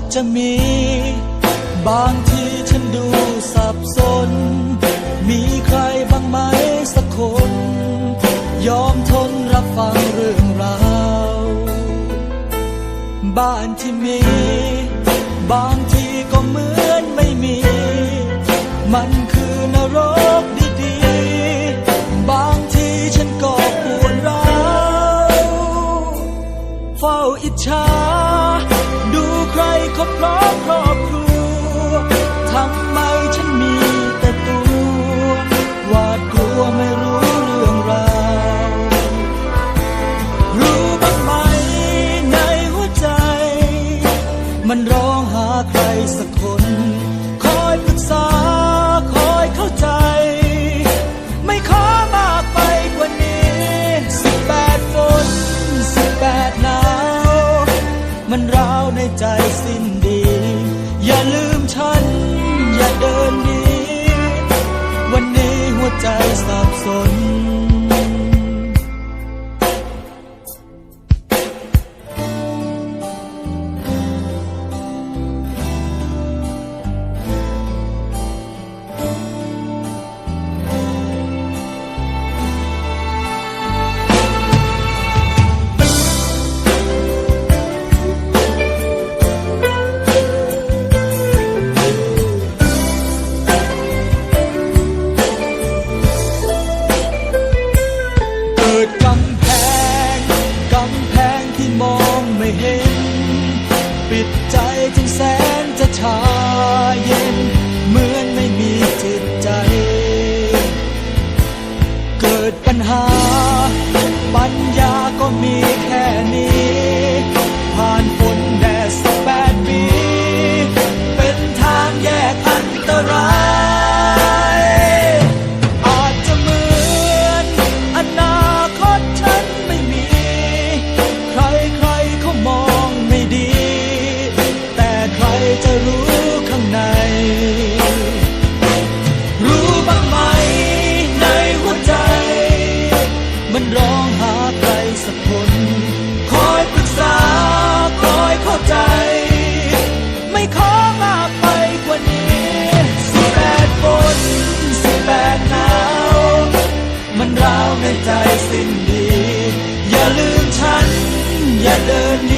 จจะมีบางทีฉันดูสับสนมีใครบ้างไหมสักคนยอมทนรับฟังเรื่องราวบ้านที่มีบางทีก็เหมือนไม่มีมันคือนรกดีๆบางทีฉันก็ปวดร้าวเฝ้าอิจฉาดูใครเขาพร้อมครอบครัวทำไมฉันมีแต่ตัวหวาดกลัวไม่รู้เรื่องราวรู้บ้างไหมในหัวใจมันร้องหาใครสักคนคอยปรึกษาคอยเข้าใจไม่ขอมากไปกว่านี้18 ฝน18 หนาวมันร้าวในใจสิ้นดีอย่าลืมฉันอย่าเดินหนีวันนี้หัวใจสับสนปิดใจจนแสนจะชาเย็นเหมือนไม่มีจิตใจเกิดปัญหาปัญญาก็มีแค่นี้ผ่านฝนแดด18 ปีเป็นทางแยกอันตรายอาจจะเหมือนอนาคตฉันไม่มีใครเขามองไม่ดีใครจะรู้ข้างในรู้บ้างไหมในหัวใจมันร้องหาใครสักคนคอยปรึกษาคอยเข้าใจไม่ขอมากไปกว่านี้18 ฝน18 หนาวมันร้าวในใจสิ้นดีอย่าลืมฉันอย่าเดินหนี